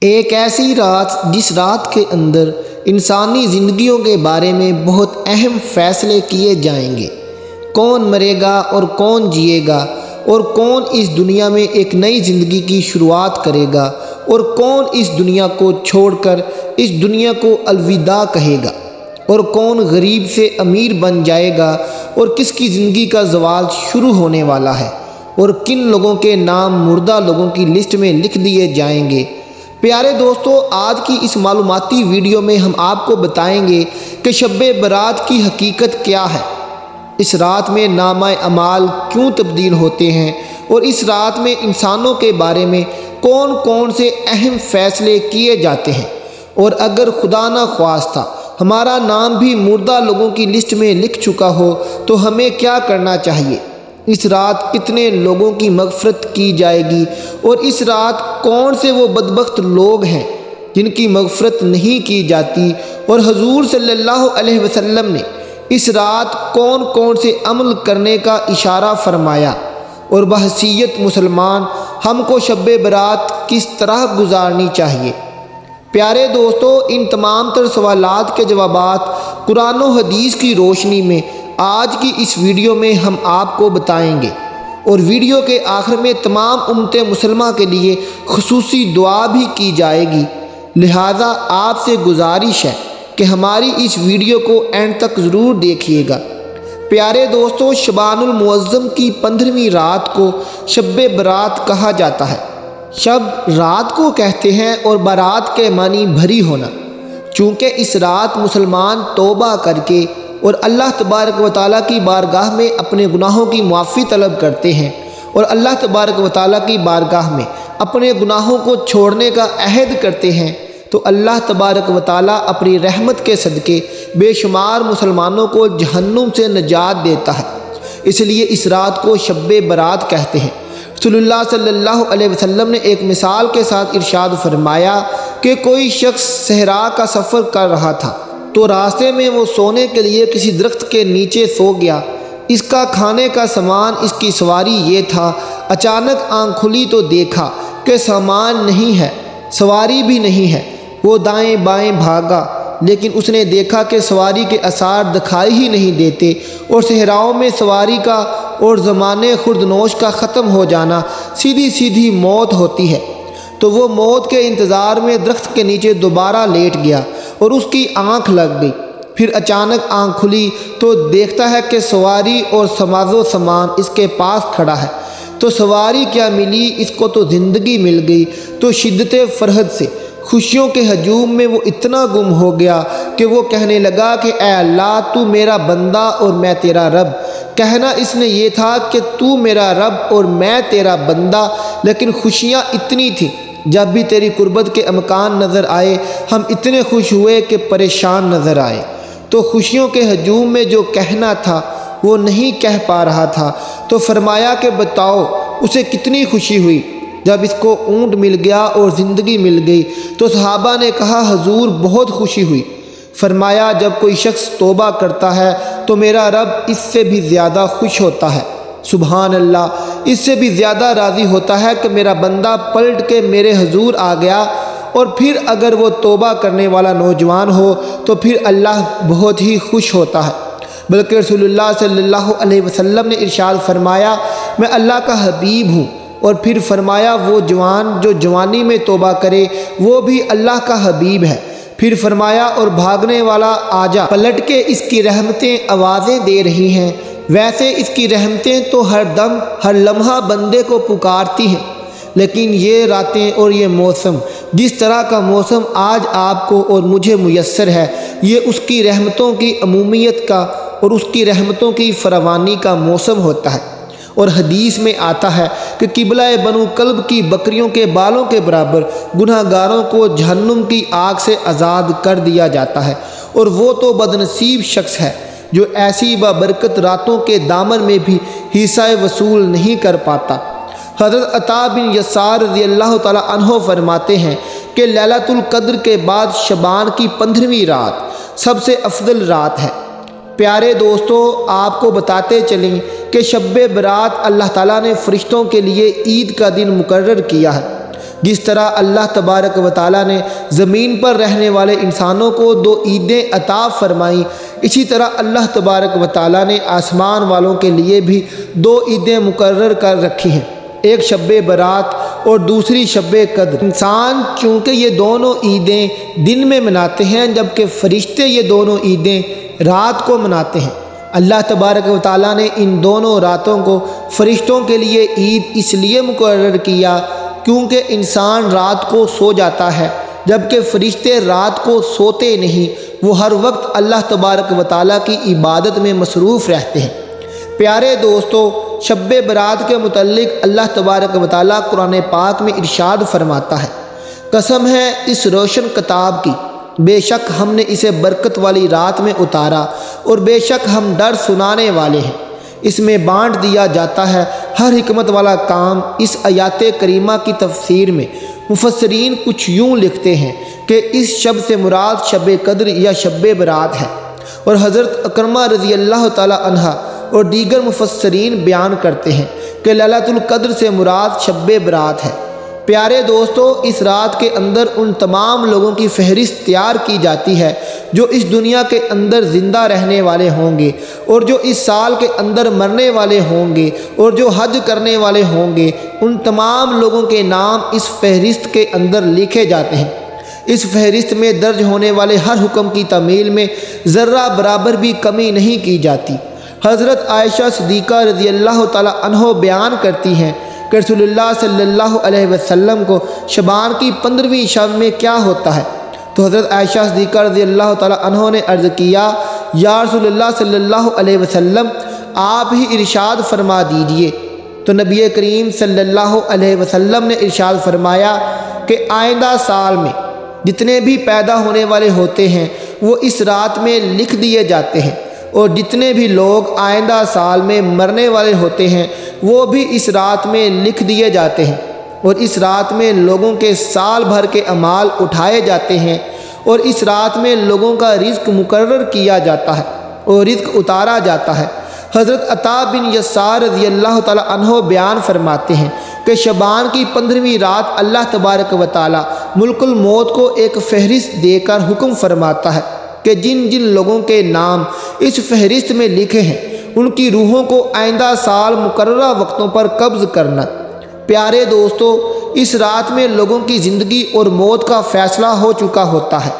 ایک ایسی رات جس رات کے اندر انسانی زندگیوں کے بارے میں بہت اہم فیصلے کیے جائیں گے۔ کون مرے گا اور کون جیے گا، اور کون اس دنیا میں ایک نئی زندگی کی شروعات کرے گا، اور کون اس دنیا کو چھوڑ کر اس دنیا کو الوداع کہے گا، اور کون غریب سے امیر بن جائے گا، اور کس کی زندگی کا زوال شروع ہونے والا ہے، اور کن لوگوں کے نام مردہ لوگوں کی لسٹ میں لکھ دیے جائیں گے۔ پیارے دوستو، آج کی اس معلوماتی ویڈیو میں ہم آپ کو بتائیں گے کہ شب برات کی حقیقت کیا ہے، اس رات میں نامہ اعمال کیوں تبدیل ہوتے ہیں، اور اس رات میں انسانوں کے بارے میں کون کون سے اہم فیصلے کیے جاتے ہیں، اور اگر خدا نہ خواستہ ہمارا نام بھی مردہ لوگوں کی لسٹ میں لکھ چکا ہو تو ہمیں کیا کرنا چاہیے، اس رات کتنے لوگوں کی مغفرت کی جائے گی، اور اس رات کون سے وہ بدبخت لوگ ہیں جن کی مغفرت نہیں کی جاتی، اور حضور صلی اللہ علیہ وسلم نے اس رات کون کون سے عمل کرنے کا اشارہ فرمایا، اور بحیثیت مسلمان ہم کو شب برات کس طرح گزارنی چاہیے۔ پیارے دوستو، ان تمام تر سوالات کے جوابات قرآن و حدیث کی روشنی میں آج کی اس ویڈیو میں ہم آپ کو بتائیں گے، اور ویڈیو کے آخر میں تمام امت مسلمہ کے لیے خصوصی دعا بھی کی جائے گی، لہٰذا آپ سے گزارش ہے کہ ہماری اس ویڈیو کو اینڈ تک ضرور دیکھیے گا۔ پیارے دوستو، شعبان المعظم کی 15ویں رات کو شب برات کہا جاتا ہے۔ شب رات کو کہتے ہیں، اور برات کے معنی بھری ہونا، چونکہ اس رات مسلمان توبہ کر کے اور اللہ تبارک و تعالیٰ کی بارگاہ میں اپنے گناہوں کی معافی طلب کرتے ہیں، اور اللہ تبارک و تعالیٰ کی بارگاہ میں اپنے گناہوں کو چھوڑنے کا عہد کرتے ہیں، تو اللہ تبارک و تعالیٰ اپنی رحمت کے صدقے بے شمار مسلمانوں کو جہنم سے نجات دیتا ہے۔ اس لیے اس رات کو شب برات کہتے ہیں۔ رسول اللہ صلی اللہ علیہ وسلم نے ایک مثال کے ساتھ ارشاد فرمایا کہ کوئی شخص صحرا کا سفر کر رہا تھا، تو راستے میں وہ سونے کے لیے کسی درخت کے نیچے سو گیا۔ اس کا کھانے کا سامان، اس کی سواری یہ تھا۔ اچانک آنکھ کھلی تو دیکھا کہ سامان نہیں ہے، سواری بھی نہیں ہے۔ وہ دائیں بائیں بھاگا، لیکن اس نے دیکھا کہ سواری کے آثار دکھائی ہی نہیں دیتے، اور صحراؤں میں سواری کا اور زمانے خوردنوش کا ختم ہو جانا سیدھی سیدھی موت ہوتی ہے۔ تو وہ موت کے انتظار میں درخت کے نیچے دوبارہ لیٹ گیا، اور اس کی آنکھ لگ گئی۔ پھر اچانک آنکھ کھلی تو دیکھتا ہے کہ سواری اور ساز و سامان اس کے پاس کھڑا ہے۔ تو سواری کیا ملی، اس کو تو زندگی مل گئی۔ تو شدت فرحت سے خوشیوں کے ہجوم میں وہ اتنا گم ہو گیا کہ وہ کہنے لگا کہ اے اللہ، تو میرا بندہ اور میں تیرا رب۔ کہنا اس نے یہ تھا کہ تو میرا رب اور میں تیرا بندہ، لیکن خوشیاں اتنی تھیں، جب بھی تیری قربت کے امکان نظر آئے ہم اتنے خوش ہوئے کہ پریشان نظر آئے۔ تو خوشیوں کے ہجوم میں جو کہنا تھا وہ نہیں کہہ پا رہا تھا، تو فرمایا کہ بتاؤ اسے کتنی خوشی ہوئی جب اس کو اونٹ مل گیا اور زندگی مل گئی۔ تو صحابہ نے کہا حضور بہت خوشی ہوئی۔ فرمایا جب کوئی شخص توبہ کرتا ہے تو میرا رب اس سے بھی زیادہ خوش ہوتا ہے، سبحان اللہ، اس سے بھی زیادہ راضی ہوتا ہے کہ میرا بندہ پلٹ کے میرے حضور آ گیا۔ اور پھر اگر وہ توبہ کرنے والا نوجوان ہو تو پھر اللہ بہت ہی خوش ہوتا ہے۔ بلکہ رسول اللہ صلی اللہ علیہ وسلم نے ارشاد فرمایا میں اللہ کا حبیب ہوں، اور پھر فرمایا وہ جوان جو جوانی میں توبہ کرے وہ بھی اللہ کا حبیب ہے۔ پھر فرمایا اور بھاگنے والا آجا، پلٹ کے اس کی رحمتیں آوازیں دے رہی ہیں، ویسے اس کی رحمتیں تو ہر دم ہر لمحہ بندے کو پکارتی ہیں، لیکن یہ راتیں اور یہ موسم، جس طرح کا موسم آج آپ کو اور مجھے میسر ہے، یہ اس کی رحمتوں کی عمومیت کا اور اس کی رحمتوں کی فراوانی کا موسم ہوتا ہے۔ اور حدیث میں آتا ہے کہ قبلہ بنو کلب کی بکریوں کے بالوں کے برابر گناہ گاروں کو جہنم کی آگ سے آزاد کر دیا جاتا ہے، اور وہ تو بدنصیب شخص ہے جو ایسی بابرکت راتوں کے دامن میں بھی حصہ وصول نہیں کر پاتا۔ حضرت عطا بن یسار رضی اللہ تعالیٰ عنہ فرماتے ہیں کہ لیلۃ القدر کے بعد شعبان کی 15ویں رات سب سے افضل رات ہے۔ پیارے دوستو، آپ کو بتاتے چلیں کہ شب برات اللہ تعالیٰ نے فرشتوں کے لیے عید کا دن مقرر کیا ہے، جس طرح اللہ تبارک و تعالیٰ نے زمین پر رہنے والے انسانوں کو 2 عیدیں عطا فرمائیں، اسی طرح اللہ تبارک و تعالیٰ نے آسمان والوں کے لیے بھی 2 عیدیں مقرر کر رکھی ہیں، ایک شب برات اور دوسری شب قدر۔ انسان چونکہ یہ دونوں عیدیں دن میں مناتے ہیں جبکہ فرشتے یہ دونوں عیدیں رات کو مناتے ہیں۔ اللہ تبارک و تعالیٰ نے ان دونوں راتوں کو فرشتوں کے لیے عید اس لیے مقرر کیا کیونکہ انسان رات کو سو جاتا ہے جبکہ فرشتے رات کو سوتے نہیں، وہ ہر وقت اللہ تبارک و تعالیٰ کی عبادت میں مصروف رہتے ہیں۔ پیارے دوستو، شب برات کے متعلق اللہ تبارک و تعالیٰ قرآن پاک میں ارشاد فرماتا ہے، قسم ہے اس روشن کتاب کی، بے شک ہم نے اسے برکت والی رات میں اتارا اور بے شک ہم ڈر سنانے والے ہیں۔ اس میں بانٹ دیا جاتا ہے ہر حکمت والا کام۔ اس آیات کریمہ کی تفسیر میں مفسرین کچھ یوں لکھتے ہیں کہ اس شب سے مراد شب قدر یا شب برات ہے، اور حضرت اکرمہ رضی اللہ تعالی عنہ اور دیگر مفسرین بیان کرتے ہیں کہ لیلۃ القدر سے مراد شب برات ہے۔ پیارے دوستو، اس رات کے اندر ان تمام لوگوں کی فہرست تیار کی جاتی ہے جو اس دنیا کے اندر زندہ رہنے والے ہوں گے اور جو اس سال کے اندر مرنے والے ہوں گے اور جو حج کرنے والے ہوں گے، ان تمام لوگوں کے نام اس فہرست کے اندر لکھے جاتے ہیں۔ اس فہرست میں درج ہونے والے ہر حکم کی تعمیل میں ذرہ برابر بھی کمی نہیں کی جاتی۔ حضرت عائشہ صدیقہ رضی اللہ تعالی عنہ بیان کرتی ہیں کہ رسول اللہ صلی اللہ علیہ وسلم کو شعبان کی 15ویں شب میں کیا ہوتا ہے؟ تو حضرت عائشہ صدیقہ رضی اللہ تعالی عنہ نے عرض کیا، یا رسول اللہ صلی اللہ علیہ وسلم، آپ ہی ارشاد فرما دیجئے۔ تو نبی کریم صلی اللہ علیہ وسلم نے ارشاد فرمایا کہ آئندہ سال میں جتنے بھی پیدا ہونے والے ہوتے ہیں وہ اس رات میں لکھ دیے جاتے ہیں، اور جتنے بھی لوگ آئندہ سال میں مرنے والے ہوتے ہیں وہ بھی اس رات میں لکھ دیے جاتے ہیں، اور اس رات میں لوگوں کے سال بھر کے اعمال اٹھائے جاتے ہیں، اور اس رات میں لوگوں کا رزق مقرر کیا جاتا ہے اور رزق اتارا جاتا ہے۔ حضرت عطا بن یسار رضی اللہ تعالی عنہ بیان فرماتے ہیں کہ شعبان کی 15ویں رات اللہ تبارک و تعالی ملک الموت کو ایک فہرست دے کر حکم فرماتا ہے کہ جن جن لوگوں کے نام اس فہرست میں لکھے ہیں ان کی روحوں کو آئندہ سال مقررہ وقتوں پر قبض کرنا۔ پیارے دوستو، اس رات میں لوگوں کی زندگی اور موت کا فیصلہ ہو چکا ہوتا ہے،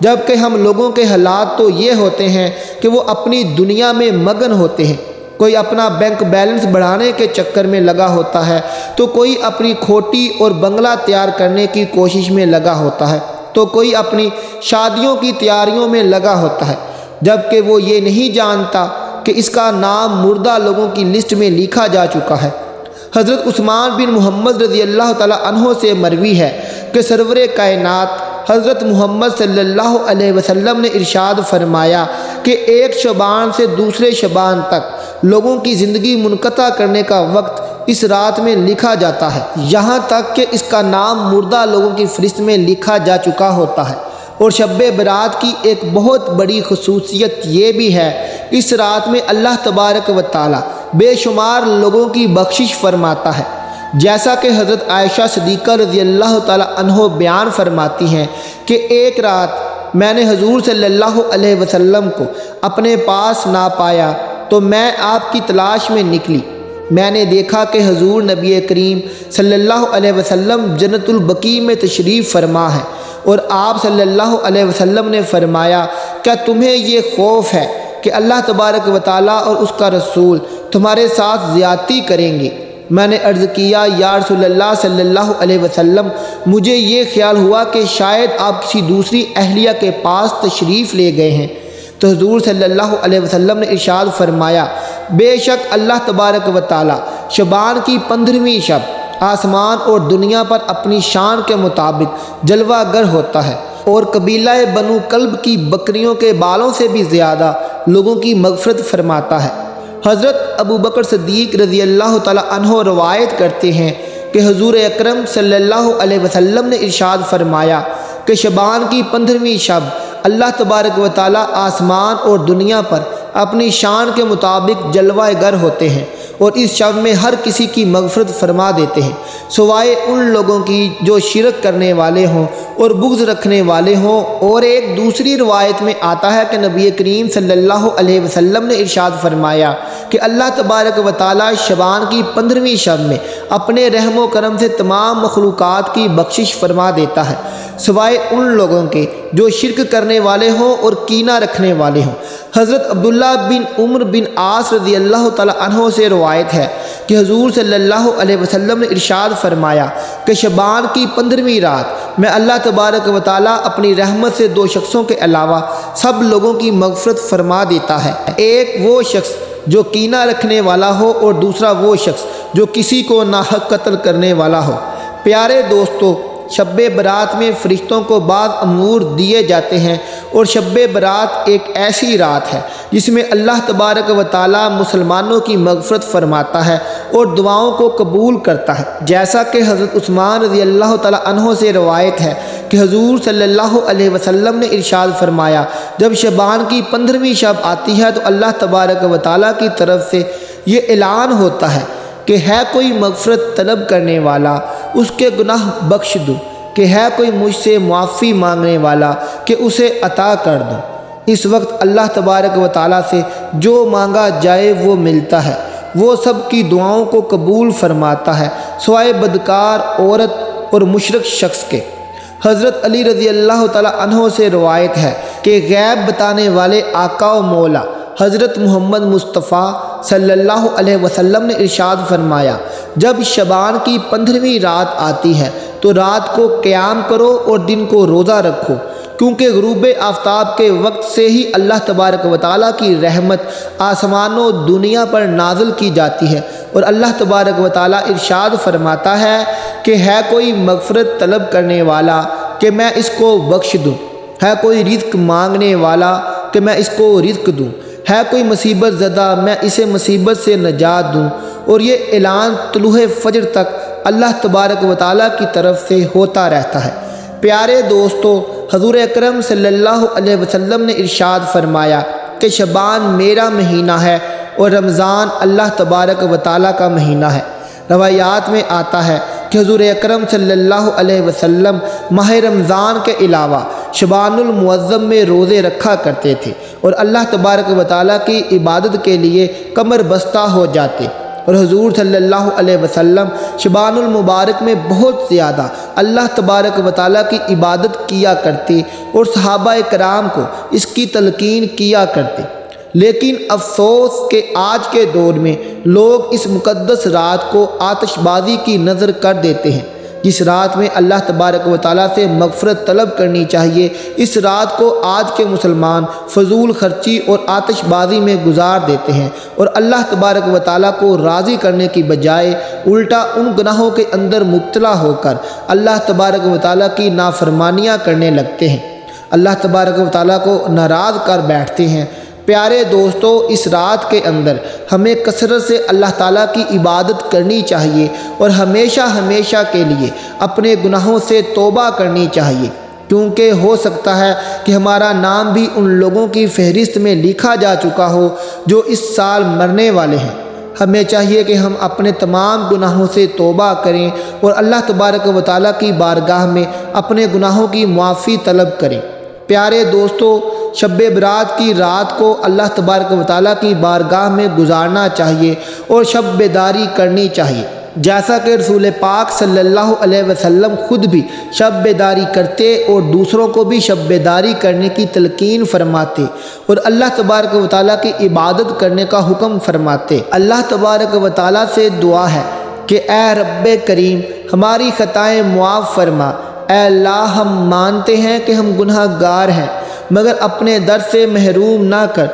جبکہ ہم لوگوں کے حالات تو یہ ہوتے ہیں کہ وہ اپنی دنیا میں مگن ہوتے ہیں۔ کوئی اپنا بینک بیلنس بڑھانے کے چکر میں لگا ہوتا ہے، تو کوئی اپنی کھوٹی اور بنگلہ تیار کرنے کی کوشش میں لگا ہوتا ہے، تو کوئی اپنی شادیوں کی تیاریوں میں لگا ہوتا ہے، جبکہ وہ یہ نہیں جانتا کہ اس کا نام مردہ لوگوں کی لسٹ میں لکھا جا چکا ہے۔ حضرت عثمان بن محمد رضی اللہ تعالی عنہ سے مروی ہے کہ سرور کائنات حضرت محمد صلی اللہ علیہ وسلم نے ارشاد فرمایا کہ ایک شعبان سے دوسرے شعبان تک لوگوں کی زندگی منقطع کرنے کا وقت اس رات میں لکھا جاتا ہے، یہاں تک کہ اس کا نام مردہ لوگوں کی فہرست میں لکھا جا چکا ہوتا ہے۔ اور شب برات کی ایک بہت بڑی خصوصیت یہ بھی ہے، اس رات میں اللہ تبارک و تعالی بے شمار لوگوں کی بخشش فرماتا ہے، جیسا کہ حضرت عائشہ صدیقہ رضی اللہ تعالی عنہ بیان فرماتی ہیں کہ ایک رات میں نے حضور صلی اللہ علیہ وسلم کو اپنے پاس نہ پایا تو میں آپ کی تلاش میں نکلی۔ میں نے دیکھا کہ حضور نبی کریم صلی اللہ علیہ وسلم جنت البقیع میں تشریف فرما ہے، اور آپ صلی اللہ علیہ وسلم نے فرمایا، کیا تمہیں یہ خوف ہے کہ اللہ تبارک و تعالیٰ اور اس کا رسول تمہارے ساتھ زیادتی کریں گے؟ میں نے عرض کیا، یا رسول اللہ صلی اللہ علیہ وسلم، مجھے یہ خیال ہوا کہ شاید آپ کسی دوسری اہلیہ کے پاس تشریف لے گئے ہیں۔ تو حضور صلی اللہ علیہ وسلم نے ارشاد فرمایا، بے شک اللہ تبارک و تعالیٰ شعبان کی 15ویں شب آسمان اور دنیا پر اپنی شان کے مطابق جلوہ گر ہوتا ہے، اور قبیلہ بنو کلب کی بکریوں کے بالوں سے بھی زیادہ لوگوں کی مغفرت فرماتا ہے۔ حضرت ابو بکر صدیق رضی اللہ تعالی عنہ روایت کرتے ہیں کہ حضور اکرم صلی اللہ علیہ وسلم نے ارشاد فرمایا کہ شعبان کی 15ویں شب اللہ تبارک و تعالی آسمان اور دنیا پر اپنی شان کے مطابق جلوہ گر ہوتے ہیں، اور اس شب میں ہر کسی کی مغفرت فرما دیتے ہیں سوائے ان لوگوں کی جو شرک کرنے والے ہوں اور بغض رکھنے والے ہوں۔ اور ایک دوسری روایت میں آتا ہے کہ نبی کریم صلی اللہ علیہ وسلم نے ارشاد فرمایا کہ اللہ تبارک و تعالی شعبان کی 15ویں شب میں اپنے رحم و کرم سے تمام مخلوقات کی بخشش فرما دیتا ہے سوائے ان لوگوں کے جو شرک کرنے والے ہوں اور کینہ رکھنے والے ہوں۔ حضرت عبداللہ بن عمر بن عاص رضی اللہ تعالیٰ عنہ سے روایت ہے کہ حضور صلی اللہ علیہ وسلم نے ارشاد فرمایا کہ شعبان کی 15ویں رات میں اللہ تبارک و تعالیٰ اپنی رحمت سے 2 شخصوں کے علاوہ سب لوگوں کی مغفرت فرما دیتا ہے، ایک وہ شخص جو کینہ رکھنے والا ہو اور دوسرا وہ شخص جو کسی کو ناحق قتل کرنے والا ہو۔ پیارے دوستو، شب برات میں فرشتوں کو بعض امور دیے جاتے ہیں اور شب برات ایک ایسی رات ہے جس میں اللہ تبارک و تعالی مسلمانوں کی مغفرت فرماتا ہے اور دعاؤں کو قبول کرتا ہے، جیسا کہ حضرت عثمان رضی اللہ تعالی عنہ سے روایت ہے کہ حضور صلی اللہ علیہ وسلم نے ارشاد فرمایا جب شعبان کی 15ویں شب آتی ہے تو اللہ تبارک و تعالی کی طرف سے یہ اعلان ہوتا ہے کہ ہے کوئی مغفرت طلب کرنے والا اس کے گناہ بخش دوں، کہ ہے کوئی مجھ سے معافی مانگنے والا کہ اسے عطا کر دوں۔ اس وقت اللہ تبارک و تعالیٰ سے جو مانگا جائے وہ ملتا ہے، وہ سب کی دعاؤں کو قبول فرماتا ہے سوائے بدکار عورت اور مشرک شخص کے۔ حضرت علی رضی اللہ تعالیٰ عنہ سے روایت ہے کہ غیب بتانے والے آقا و مولا حضرت محمد مصطفیٰ صلی اللہ علیہ وسلم نے ارشاد فرمایا جب شعبان کی 15ویں رات آتی ہے تو رات کو قیام کرو اور دن کو روزہ رکھو، کیونکہ غروب آفتاب کے وقت سے ہی اللہ تبارک و تعالیٰ کی رحمت آسمان و دنیا پر نازل کی جاتی ہے، اور اللہ تبارک و تعالیٰ ارشاد فرماتا ہے کہ ہے کوئی مغفرت طلب کرنے والا کہ میں اس کو بخش دوں، ہے کوئی رزق مانگنے والا کہ میں اس کو رزق دوں، ہے کوئی مصیبت زدہ میں اسے مصیبت سے نجات دوں۔ اور یہ اعلان طلوع فجر تک اللہ تبارک و تعالیٰ کی طرف سے ہوتا رہتا ہے۔ پیارے دوستو، حضور اکرم صلی اللہ علیہ وسلم نے ارشاد فرمایا کہ شعبان میرا مہینہ ہے اور رمضان اللہ تبارک و تعالیٰ کا مہینہ ہے۔ روایات میں آتا ہے کہ حضور اکرم صلی اللہ علیہ وسلم ماہ رمضان کے علاوہ شعبان المعظم میں روزے رکھا کرتے تھے اور اللہ تبارک و تعالیٰ کی عبادت کے لیے کمر بستہ ہو جاتے، اور حضور صلی اللہ علیہ وسلم شعبان المبارک میں بہت زیادہ اللہ تبارک و تعالیٰ کی عبادت کیا کرتے اور صحابہ کرام کو اس کی تلقین کیا کرتے۔ لیکن افسوس کہ آج کے دور میں لوگ اس مقدس رات کو آتش بازی کی نظر کر دیتے ہیں، جس رات میں اللہ تبارک و تعالیٰ سے مغفرت طلب کرنی چاہیے، اس رات کو آج کے مسلمان فضول خرچی اور آتش بازی میں گزار دیتے ہیں اور اللہ تبارک و تعالیٰ کو راضی کرنے کی بجائے الٹا ان گناہوں کے اندر مبتلا ہو کر اللہ تبارک و تعالیٰ کی نافرمانیاں کرنے لگتے ہیں، اللہ تبارک و تعالیٰ کو ناراض کر بیٹھتے ہیں۔ پیارے دوستو، اس رات کے اندر ہمیں کثرت سے اللہ تعالیٰ کی عبادت کرنی چاہیے اور ہمیشہ ہمیشہ کے لیے اپنے گناہوں سے توبہ کرنی چاہیے، کیونکہ ہو سکتا ہے کہ ہمارا نام بھی ان لوگوں کی فہرست میں لکھا جا چکا ہو جو اس سال مرنے والے ہیں۔ ہمیں چاہیے کہ ہم اپنے تمام گناہوں سے توبہ کریں اور اللہ تبارک و تعالیٰ کی بارگاہ میں اپنے گناہوں کی معافی طلب کریں۔ پیارے دوستو، شب برات کی رات کو اللہ تبارک و تعالیٰ کی بارگاہ میں گزارنا چاہیے اور شب بیداری کرنی چاہیے، جیسا کہ رسول پاک صلی اللہ علیہ وسلم خود بھی شب بیداری کرتے اور دوسروں کو بھی شب بیداری کرنے کی تلقین فرماتے اور اللہ تبارک و تعالیٰ کی عبادت کرنے کا حکم فرماتے۔ اللہ تبارک و تعالیٰ سے دعا ہے کہ اے رب کریم ہماری خطائیں معاف فرما۔ اے اللہ، ہم مانتے ہیں کہ ہم گناہ گار ہیں، مگر اپنے در سے محروم نہ کر۔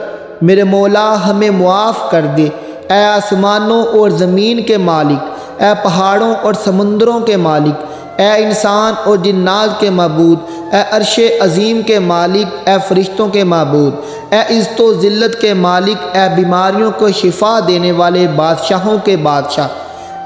میرے مولا، ہمیں معاف کر دے۔ اے آسمانوں اور زمین کے مالک، اے پہاڑوں اور سمندروں کے مالک، اے انسان اور جنات کے معبود، اے عرش عظیم کے مالک، اے فرشتوں کے معبود، اے عزت و ذلت کے مالک، اے بیماریوں کو شفا دینے والے بادشاہوں کے بادشاہ۔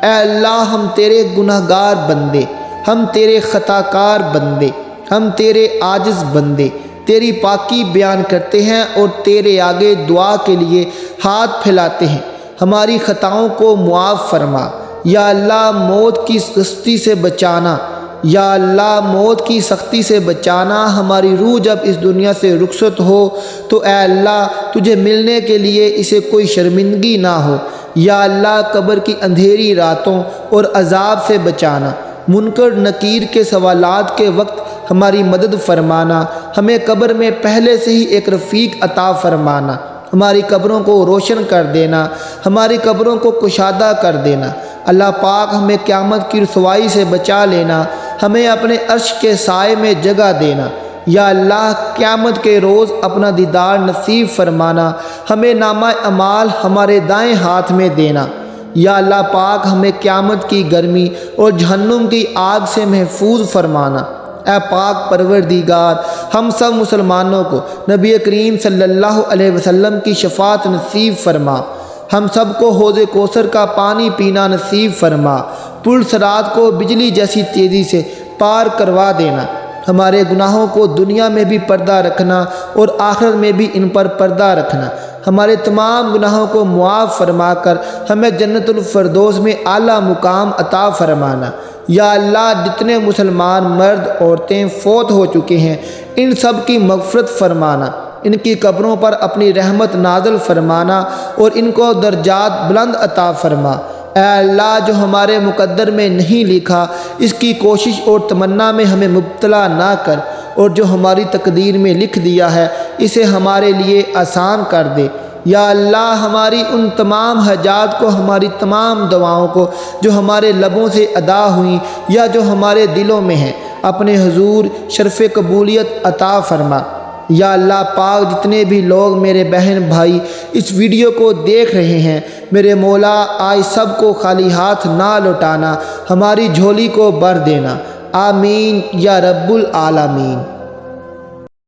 اے اللہ، ہم تیرے گناہ گار بندے، ہم تیرے خطا کار بندے، ہم تیرے عاجز بندے تیری پاکی بیان کرتے ہیں اور تیرے آگے دعا کے لیے ہاتھ پھیلاتے ہیں۔ ہماری خطاؤں کو معاف فرما۔ یا اللہ موت کی سختی سے بچانا، یا اللہ موت کی سختی سے بچانا۔ ہماری روح جب اس دنیا سے رخصت ہو تو اے اللہ تجھے ملنے کے لیے اسے کوئی شرمندگی نہ ہو۔ یا اللہ قبر کی اندھیری راتوں اور عذاب سے بچانا۔ منکر نکیر کے سوالات کے وقت ہماری مدد فرمانا۔ ہمیں قبر میں پہلے سے ہی ایک رفیق عطا فرمانا۔ ہماری قبروں کو روشن کر دینا، ہماری قبروں کو کشادہ کر دینا۔ اللہ پاک ہمیں قیامت کی رسوائی سے بچا لینا، ہمیں اپنے عرش کے سائے میں جگہ دینا۔ یا اللہ قیامت کے روز اپنا دیدار نصیب فرمانا، ہمیں نامہ اعمال ہمارے دائیں ہاتھ میں دینا۔ یا اللہ پاک ہمیں قیامت کی گرمی اور جہنم کی آگ سے محفوظ فرمانا۔ اے پاک پروردگار ہم سب مسلمانوں کو نبی کریم صلی اللہ علیہ وسلم کی شفاعت نصیب فرما۔ ہم سب کو حوض کوثر کا پانی پینا نصیب فرما۔ پل صراط کو بجلی جیسی تیزی سے پار کروا دینا۔ ہمارے گناہوں کو دنیا میں بھی پردہ رکھنا اور آخرت میں بھی ان پر پردہ رکھنا۔ ہمارے تمام گناہوں کو معاف فرما کر ہمیں جنت الفردوس میں اعلیٰ مقام عطا فرمانا۔ یا اللہ جتنے مسلمان مرد عورتیں فوت ہو چکے ہیں ان سب کی مغفرت فرمانا، ان کی قبروں پر اپنی رحمت نازل فرمانا اور ان کو درجات بلند عطا فرما۔ اے اللہ جو ہمارے مقدر میں نہیں لکھا اس کی کوشش اور تمنا میں ہمیں مبتلا نہ کر، اور جو ہماری تقدیر میں لکھ دیا ہے اسے ہمارے لیے آسان کر دے۔ یا اللہ ہماری ان تمام حاجات کو، ہماری تمام دعاؤں کو جو ہمارے لبوں سے ادا ہوئیں یا جو ہمارے دلوں میں ہیں اپنے حضور شرف قبولیت عطا فرما۔ یا اللہ پاک جتنے بھی لوگ میرے بہن بھائی اس ویڈیو کو دیکھ رہے ہیں میرے مولا آج سب کو خالی ہاتھ نہ لوٹانا، ہماری جھولی کو بھر دینا۔ آمین یا رب العالمین۔